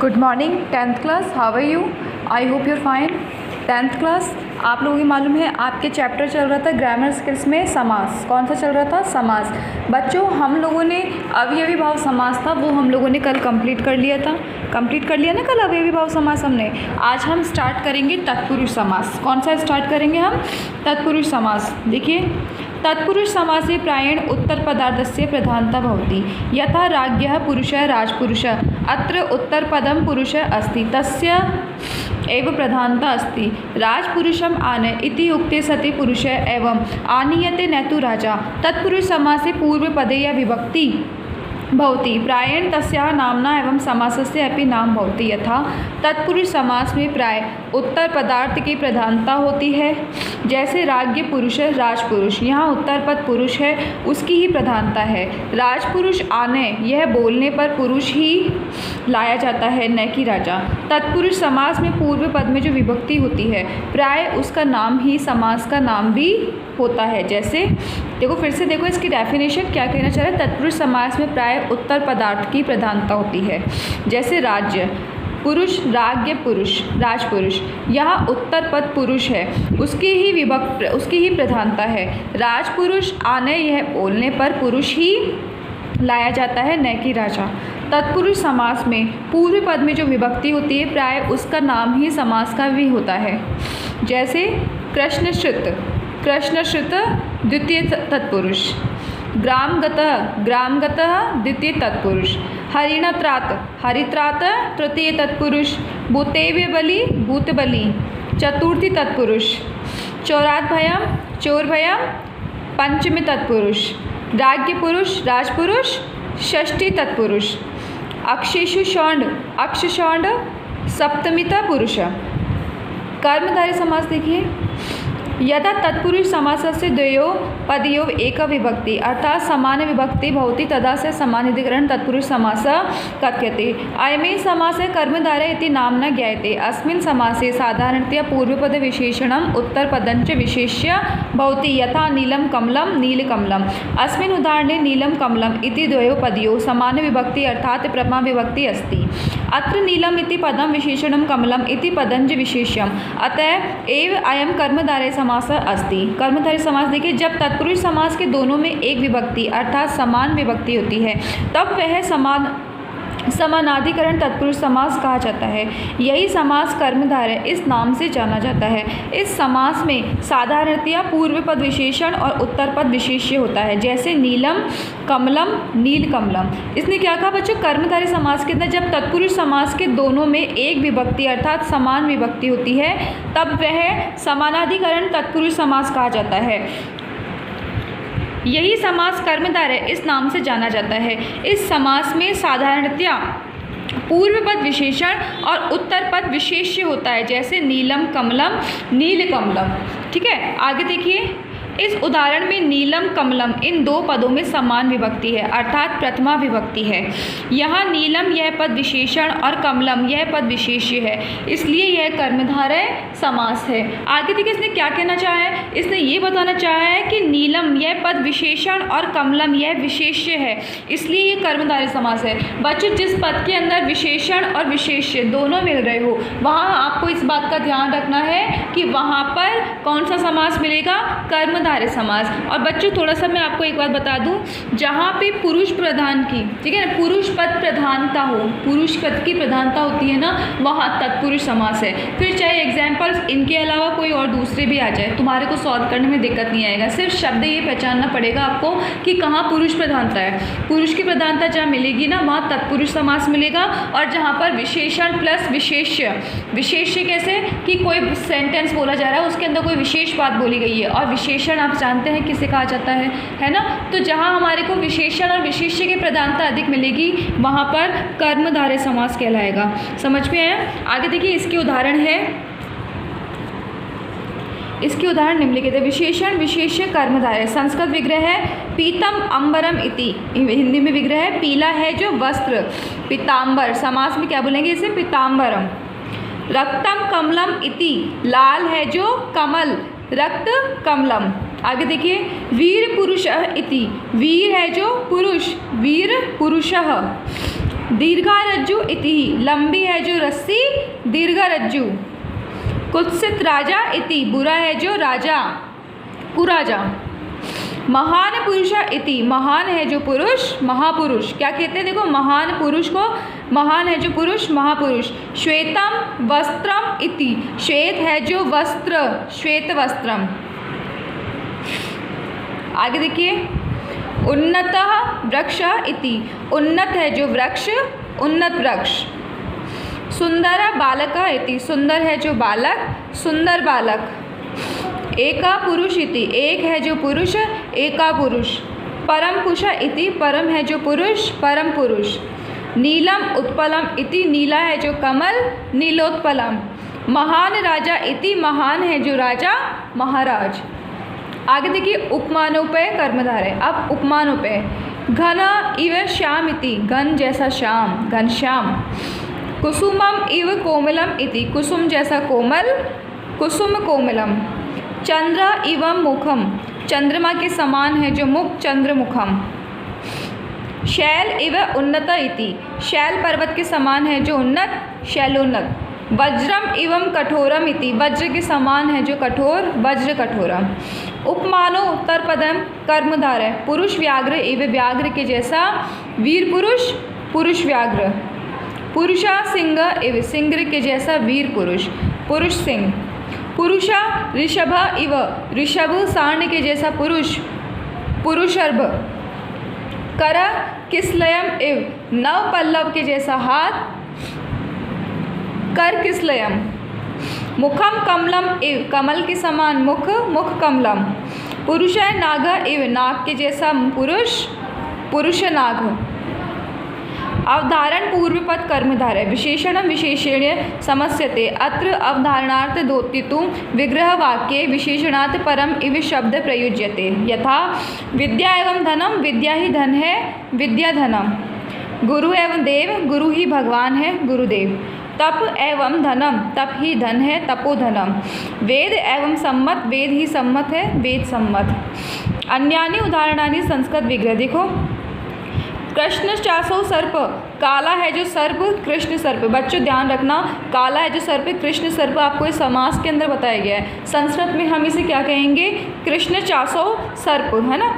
Good morning tenth class, how are you? I hope you're fine. Tenth class, आप लोगों को मालूम है आपके चैप्टर चल रहा था ग्रामर स्किल्स में समास। कौन सा चल रहा था? समास। बच्चों, हम लोगों ने अवयवी भाव समास था वो हम लोगों ने कल कंप्लीट कर लिया था। कंप्लीट कर लिया ना कल अवयवी भाव समास हमने। आज हम स्टार्ट करेंगे तत्पुरुष समास। कौन सा स्टार्ट करेंगे हम? तत्पुरुष समास। देखिए, तत्पुरुष समासे प्रायेण उत्तरपदार्थस्य प्रधानता भवति। यथा राज्ञः पुरुषः राजपुरुषः, अत्र उत्तरपदं पुरुषः अस्ति, तस्य एव प्रधानता अस्ति। राजपुरुषम् आनय इति उक्ते सति पुरुषः एवं आनीयते न तु राजा। तत्पुरुष समासे पूर्वपदे या विभक्ति भवति, प्रायेण तस्याः नाम्ना एवं समासस्य अपि नाम भवति। यथा तत्पुरुष समास में प्राय उत्तर पदार्थ की प्रधानता होती है, जैसे राज्ञ पुरुष राजपुरुष। यहाँ उत्तर पद पुरुष है, उसकी ही प्रधानता है। राजपुरुष आने, यह बोलने पर पुरुष ही लाया जाता है, न कि राजा। तत्पुरुष समास में पूर्व पद में जो विभक्ति होती है प्राय उसका नाम ही समास का नाम भी होता है। जैसे देखो, फिर से देखो इसकी डेफिनेशन क्या कहना चाह रहा है। तत्पुरुष समास में प्राय उत्तर पदार्थ की प्रधानता होती है, जैसे राज्य पुरुष राज्ञ पुरुष राजपुरुष। यहाँ उत्तर पद पुरुष है, उसकी ही प्रधानता है। राजपुरुष आने, यह बोलने पर पुरुष ही लाया जाता है, न कि राजा। तत्पुरुष समास में पूर्व पद में जो विभक्ति होती है प्राय उसका नाम ही समास का भी होता है। जैसे कृष्णश्रुत द्वितीय तत्पुरुष। ग्रामगतः द्वितीय तत्पुरुष। हरित्रात तृतीय तत्पुरुष। भूतबली चतुर्थी तत्पुरुष। चोरभयम पंचमी तत्पुरुष। राज्ञपुरुष राजपुरुष षष्ठी तत्पुरुष। अक्षशौंड सप्तमीता पुरुष। कर्मधारय समास देखिए, यदा तत्पुरुष समासस्य द्वयोः पदयोः एका विभक्ति अर्थात समान विभक्ति भवति, तदा से समानाधिकरण तत्पुरुष समासः कथ्यते। अयमेव समासः कर्मधारय इति नाम्ना ज्ञायते। अस्मिन् समासे साधारणतया पूर्वपद विशेषणम् उत्तरपदञ्च विशेष्य भवति, यथा नीलं कमलं नीलकमलम्। अस्मिन् उदाहरणे नीलं कमलम् इति द्वयोः पदयोः समान विभक्ति अर्थात प्रथमा विभक्ति अस्ति। अत्र नीलम् इति पदं विशेषणं, कमलम् इति पदञ्च विशेष्यम्, अतः एव अयं कर्मधारय समास अस्ति। कर्मधारय समास देखिए, जब तत्पुरुष समास के दोनों में एक विभक्ति अर्थात समान विभक्ति होती है तब वह समानाधिकरण तत्पुरुष समास कहा जाता है। यही समास कर्मधारय इस नाम से जाना जाता है। इस समास में साधारणतया पूर्व पद विशेषण और उत्तर पद विशेष्य होता है, जैसे नीलम कमलम नीलकमलम। इसने क्या कहा बच्चों? कर्मधारय समास के अंदर जब तत्पुरुष समास के दोनों में एक विभक्ति अर्थात समान विभक्ति होती है तब वह समानाधिकरण तत्पुरुष समास कहा जाता है। यही समास कर्मधारय इस नाम से जाना जाता है। इस समास में साधारणतया पूर्व पद विशेषण और उत्तर पद विशेष्य होता है, जैसे नीलम कमलम नीलकमलम। ठीक है, आगे देखिए, इस उदाहरण में नीलम कमलम इन दो पदों में समान विभक्ति है अर्थात प्रथमा विभक्ति है। यहाँ नीलम यह पद विशेषण और कमलम यह पद विशेष्य है, इसलिए यह कर्मधारय समास है। आगे देखिए इसने क्या कहना चाहा है। इसने ये बताना चाहा है कि नीलम यह पद विशेषण और कमलम यह विशेष्य है, इसलिए ये कर्मधारय समास है। बच्चों, जिस पद के अंदर विशेषण और विशेष्य दोनों मिल रहे हो वहाँ आपको इस बात का ध्यान रखना है कि वहाँ पर कौन सा समास मिलेगा? कर्मधारय समास। और बच्चों, थोड़ा सा मैं आपको एक बात बता दूं, जहाँ पे पुरुष प्रधान की, ठीक है ना, पुरुष पद प्रधानता हो, पुरुष पद की प्रधानता होती है ना, वहाँ तत्पुरुष समास है। फिर चाहे एग्जाम्पल्स इनके अलावा कोई और दूसरे भी आ जाए, तुम्हारे को सॉल्व करने में दिक्कत नहीं आएगा। सिर्फ शब्द ये पहचानना पड़ेगा आपको कि कहाँ पुरुष प्रधानता है। पुरुष की प्रधानता जहाँ मिलेगी ना वहाँ तत्पुरुष समास मिलेगा, और जहाँ पर विशेषण प्लस विशेष्य कैसे कि कोई सेंटेंस बोला जा रहा है उसके अंदर कोई विशेष बात बोली गई है, और विशेषण आप जानते हैं किसे कहा जाता है ना। तो जहाँ हमारे को विशेषण और विशेष्य की प्रधानता अधिक मिलेगी वहाँ पर कर्मधारय समास कहलाएगा। समझ में आया? आगे देखिए, इसके उदाहरण है, इसके उदाहरण निम्नलिखित है। विशेषण विशेष्य कर्मधारय। संस्कृत विग्रह है पीतम अंबरम इति, हिंदी में विग्रह है पीला है जो वस्त्र, पीताम्बर। समास में क्या बोलेंगे इसे? पीताम्बरम। रक्तम कमलम इति, लाल है जो कमल, रक्त कमलम। आगे देखिए, वीर पुरुषः इति, वीर है जो पुरुष, वीर पुरुषः। दीर्घारज्जु इति, लंबी है जो रस्सी दीर्घारज्जु। कुत्सित राजा इति, बुरा है जो राजा कुराजा। महान पुरुष इति, महान है जो पुरुष महापुरुष। क्या कहते हैं देखो, महान पुरुष को, महान है जो पुरुष महापुरुष। श्वेतम वस्त्रम इति, श्वेत है जो वस्त्र श्वेत वस्त्रम। आगे देखिए, उन्नतः वृक्ष इति, उन्नत है जो वृक्ष उन्नत वृक्ष। सुंदर बालक इति, सुंदर है जो बालक सुंदर बालक। एका पुरुष इति, एक है जो पुरुष एका पुरुष। परम पुरुष इति, परम है जो पुरुष परम पुरुष। नीलम उत्पलम इति, नीला है जो कमल नीलोत्पलम। महान राजा इति, महान है जो राजा महाराज। आगे देखिए, उपमानोपय कर्मधारय। अब उपमानोपय, घन इव श्याम इति, घन जैसा श्याम घनश्याम। कुसुमम इव कोमलम इति, कुसुम जैसा कोमल कुसुम कोमलम। चंद्र इवम मुखम, चंद्रमा के समान है जो मुख चंद्रमुखम। शैल इव उन्नत इति, शैल पर्वत के समान है जो उन्नत शैलोन्नत। वज्रम इवम कठोरम इति, वज्र के समान है जो कठोर वज्र कठोरम। उपमानो उत्तरपदम कर्मधारय, पुरुष व्याघ्र इव, व्याघ्र के जैसा वीर पुरुष पुरुष व्याघ्र। पुरुषा सिंह इव, सिंह के जैसा वीर पुरुष पुरुष सिंह। पुरुषा ऋषभ इव, ऋषभ सांड के जैसा पुरुष पुरुषर्भ। कर किसलयम इव, नव पल्लव के जैसा हाथ कर किसलयम। मुखम कमलम इव, कमल के समान मुख मुख कमलम। पुरुष नाग इव, नाग के जैसा पुरुष पुरुष नाग। अवधारण पूर्वपद कर्मधारय, विशेषणम विशेषण्य समस्यते। अत्र अवधारणार्थ दोतितु विग्रह वाक्ये विशेषणार्थ परम इव शब्द प्रयुज्यते। यथा विद्या एवं धनम, विद्या ही धन है विद्या धनम। गुरु एवं देव, गुरु ही भगवान है गुरुदेव। तप एवं धनम, तप ही धन है तपोधनम। वेद एवं सम्मत, वेद ही सम्मत है वेद सम्मत। अन्यानि उदाहरणानि संस्कृत विग्रह। देखो, कृष्ण चासो सर्प, काला है जो सर्प कृष्ण सर्प। बच्चों ध्यान रखना, काला है जो सर्प कृष्ण सर्प आपको इस समास के अंदर बताया गया है। संस्कृत में हम इसे क्या कहेंगे, कृष्ण चासो सर्प, है ना।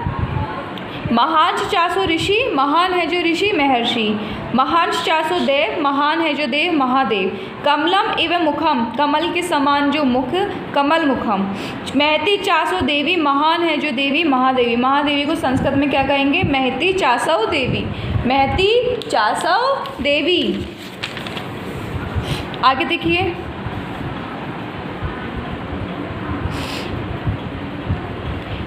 महान चासो ऋषि, महान है जो ऋषि महर्षि। महान चासो देव, महान है जो देव महादेव। कमलम इव मुखम, कमल के समान जो मुख कमल मुखम। महती चासो देवी, महान है जो देवी महादेवी। महादेवी को संस्कृत में क्या कहेंगे, महती चासो देवी महती चासो देवी। आगे देखिए,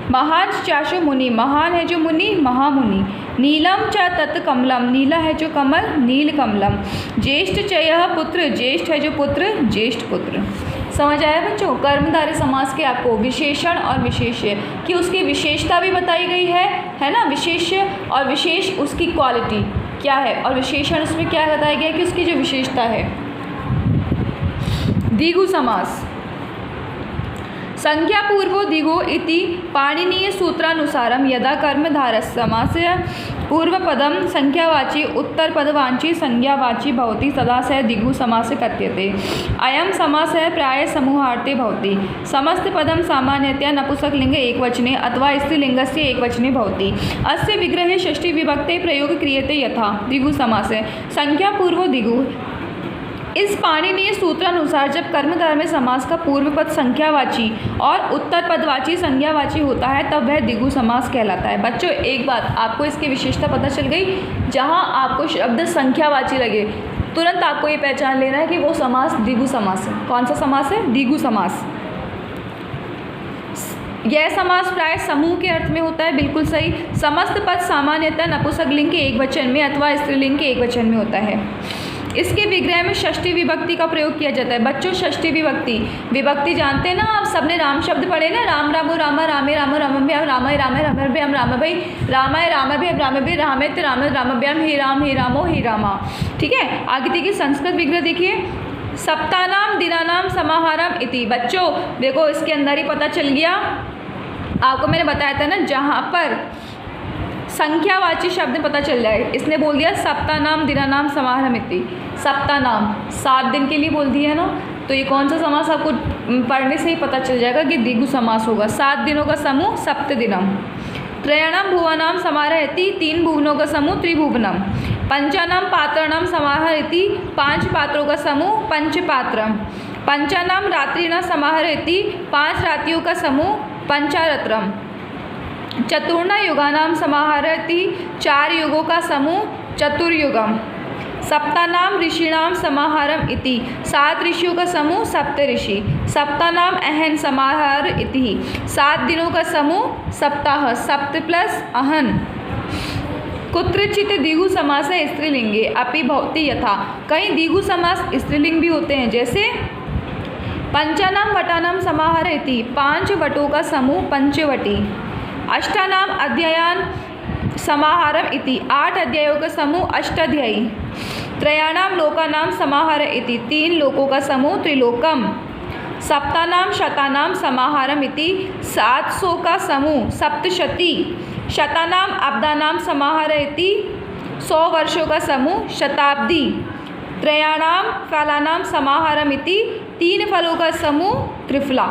महान चाशो मुनि, महान है जो मुनि महामुनि। नीलम च तत् कमलम, नीला है जो कमल नील कमलम। ज्येष्ठ च यह पुत्र, ज्येष्ठ है जो पुत्र ज्येष्ठ पुत्र। समझ आया बच्चों, कर्मधारय समास के आपको विशेषण और विशेष्य की उसकी विशेषता भी बताई गई है ना। विशेष्य और विशेष उसकी क्वालिटी क्या है, और विशेषण उसमें क्या बताया गया कि उसकी जो विशेषता है। द्विगु समास, संख्या पूर्वो द्विगो इति पाणिनीय सूत्रानुसारम यदा कर्मधारय समासस्य पूर्वपदम संख्यावाची उत्तरपदवाची संज्ञावाची भवति तदा स द्विगु समास कथ्यते। अयं समासः प्राय समूहार्थे भवति। समस्त पदम सामान्यतया नपुंसकलिंग एकवचने अथवा स्त्रीलिंगस्य एकवचने भवति। अस्य विग्रहे षष्ठी विभक्ते प्रयोग क्रियते यथा द्विगु समासः संख्या पूर्वो द्विगु। इस पाणिनीय सूत्रानुसार जब कर्मधारय में समास का पूर्व पद संख्यावाची और उत्तर पदवाची संज्ञावाची होता है तब वह द्विगु समास कहलाता है। बच्चों एक बात आपको इसकी विशेषता पता चल गई, जहां आपको शब्द संख्यावाची लगे तुरंत आपको ये पहचान लेना है कि वो समास द्विगु समास है। कौन सा समास है, द्विगु समास। यह समास प्राय समूह के अर्थ में होता है, बिल्कुल सही। समस्त पद सामान्यतः नपुंसकलिंग के एक वचन में अथवा स्त्रीलिंग के एक वचन में होता है। इसके विग्रह में षष्ठी विभक्ति का प्रयोग किया जाता है। बच्चों षष्ठी विभक्ति जानते हैं ना आप, सबने राम शब्द पढ़े ना, राम रामो रामा रामे राम रामभ्याम रामाय राम रामभ्याम राम भाई रामाय रामभ्याम राम भी रामेत राम रामभ्याम हे रामो हे रामा। ठीक है, आगे देखिए संस्कृत विग्रह देखिए, सप्तानाम दिनानाम समाहारम इति। बच्चों देखो इसके अंदर ही पता चल गया, आपको मैंने बताया था ना, जहाँ पर संख्यावाची शब्द पता चल जाए। इसने बोल दिया सप्तानाम दिनानाम समाहारमिति, सप्तानाम 7 दिन के लिए बोल दिया है ना, तो ये कौन सा समास आपको पढ़ने से ही पता चल जाएगा कि द्विगु समास होगा। 7 दिनों का समूह सप्तदिनम। त्रयाणाम भुवनाम समाहरति, 3 भुवनों का समूह त्रिभुवनम। पंचानाम पात्राणाम समाहरति, 5 पात्रों का समूह पंचपात्रम। पंचानाम रात्रिनाम समाहरति, 5 रात्रियों का समूह पंचारत्रम। चतुर्ना युगानाम समाहरति, 4 युगों का समूह चतुर्युगम। सप्तानाम ऋषिणाम समाहारम इति, 7 ऋषियों का समूह सप्तऋषि। सप्तानाम अहन समाहार इति, 7 दिनों का समूह सप्ताह। सप्त प्लस अहन। कुत्रचित द्विगु समास है स्त्रीलिंगे अपि भवति यथा, कहीं द्विगु समास स्त्रीलिंग भी होते हैं, जैसे पंचानाम वटानाम समाहार इति, 5 वटों का समूह पंचवटी। अष्टानाम अध्यायान समाहारम इति, 8 अध्यायों का समूह अष्टाध्यायी। त्रयाणाम लोकानाम समाहार इति, 3 लोकों का समूह त्रिलोकम। सप्तानाम शतानाम समाहारम इति, 700 का समूह सप्तशती। शतानाम अब्दानाम समाहार इति, 100 वर्षों का समूह शताब्दी। त्रयाणाम फलानाम समाहारम इति, 3 फलों का समूह त्रिफला।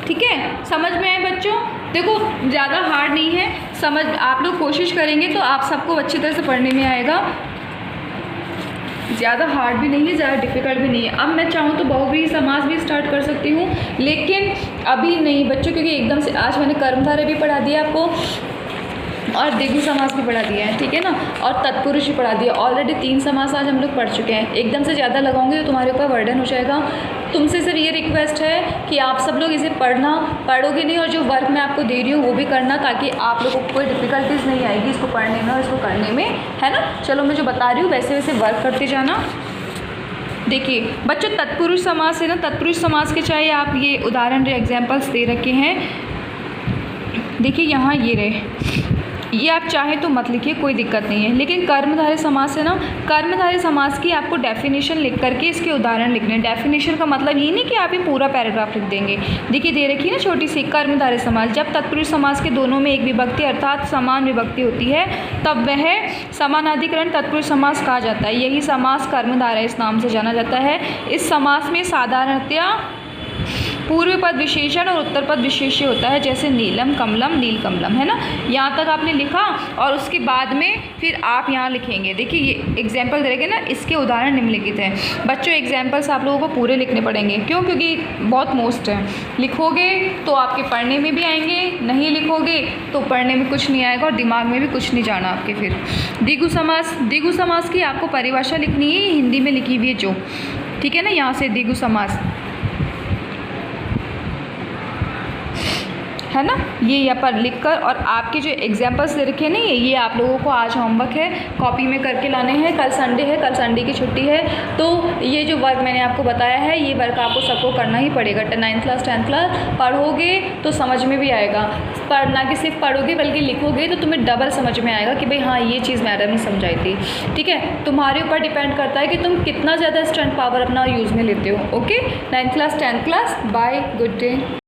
ठीक है, समझ में आए बच्चों? देखो ज़्यादा हार्ड नहीं है, समझ आप लोग कोशिश करेंगे तो आप सबको अच्छी तरह से पढ़ने में आएगा। ज़्यादा हार्ड भी नहीं है, ज़्यादा डिफ़िकल्ट भी नहीं है। अब मैं चाहूँ तो बहुव्रीहि समास भी स्टार्ट कर सकती हूँ, लेकिन अभी नहीं बच्चों, क्योंकि एकदम से आज मैंने कर्मधारय भी पढ़ा दिया आपको और द्विगु समास भी पढ़ा दिया है, ठीक है ना, और तत्पुरुष भी पढ़ा दिया। ऑलरेडी 3 समास आज हम लोग पढ़ चुके हैं। एकदम से ज़्यादा लगाऊंगी तो तुम्हारे ऊपर बर्डन हो जाएगा। तुमसे सिर्फ ये रिक्वेस्ट है कि आप सब लोग इसे पढ़ोगे नहीं, और जो वर्क मैं आपको दे रही हूँ वो भी करना, ताकि आप लोगों को कोई डिफ़िकल्टीज नहीं आएगी इसको पढ़ने में और इसको करने में, है ना। चलो मैं जो बता रही हूँ वैसे वैसे वर्क करते जाना। देखिए बच्चों, तत्पुरुष समास है ना, तत्पुरुष समास के चाहे आप ये उदाहरण एग्जाम्पल्स दे रखे हैं। देखिए यहाँ ये रहे, ये आप चाहें तो मत लिखिए, कोई दिक्कत नहीं है। लेकिन कर्मधारय समास है ना, कर्मधारय समास की आपको डेफिनेशन लिख करके इसके उदाहरण लिखने हैं। डेफिनेशन का मतलब ये नहीं कि आप ये पूरा पैराग्राफ लिख देंगे। देखिए दे रखी है ना छोटी सी, कर्मधारय समास जब तत्पुरुष समास के दोनों में एक विभक्ति अर्थात समान विभक्ति होती है तब वह समानाधिकरण तत्पुरुष समास कहा जाता है। यही समास कर्मधारय इस नाम से जाना जाता है। इस समास में साधारणतया पूर्व पद विशेषण और उत्तर पद विशेष्य होता है, जैसे नीलम कमलम नील कमलम, है ना। यहाँ तक आपने लिखा और उसके बाद में फिर आप यहाँ लिखेंगे। देखिए ये एग्जाम्पल दे रखे ना, इसके उदाहरण निम्नलिखित हैं। बच्चों एग्जाम्पल्स आप लोगों को पूरे लिखने पड़ेंगे, क्यों? क्योंकि बहुत मोस्ट है। लिखोगे तो आपके पढ़ने में भी आएंगे, नहीं लिखोगे तो पढ़ने में कुछ नहीं आएगा और दिमाग में भी कुछ नहीं जाना आपके। फिर द्विगु समास, द्विगु समास की आपको परिभाषा लिखनी है, हिंदी में लिखी हुई है जो, ठीक है ना। यहाँ से द्विगु समास है ना, ये यहाँ पर लिखकर, और आपके जो एग्जाम्पल्स दे रखे हैं ना, ये आप लोगों को आज होमवर्क है, कॉपी में करके लाने हैं। कल संडे है, कल संडे की छुट्टी है, तो ये जो वर्क मैंने आपको बताया है ये वर्क आपको सबको करना ही पड़ेगा। 9th क्लास 10th क्लास पढ़ोगे तो समझ में भी आएगा, पढ़ना कि सिर्फ पढ़ोगे बल्कि लिखोगे तो तुम्हें डबल समझ में आएगा कि भाई हाँ ये चीज़ मैडम ने समझाई थी। ठीक है, तुम्हारे ऊपर डिपेंड करता है कि तुम कितना ज़्यादा स्ट्रेंथ पावर अपना यूज़ में लेते हो। Okay, 9th class 10th class, bye, good day.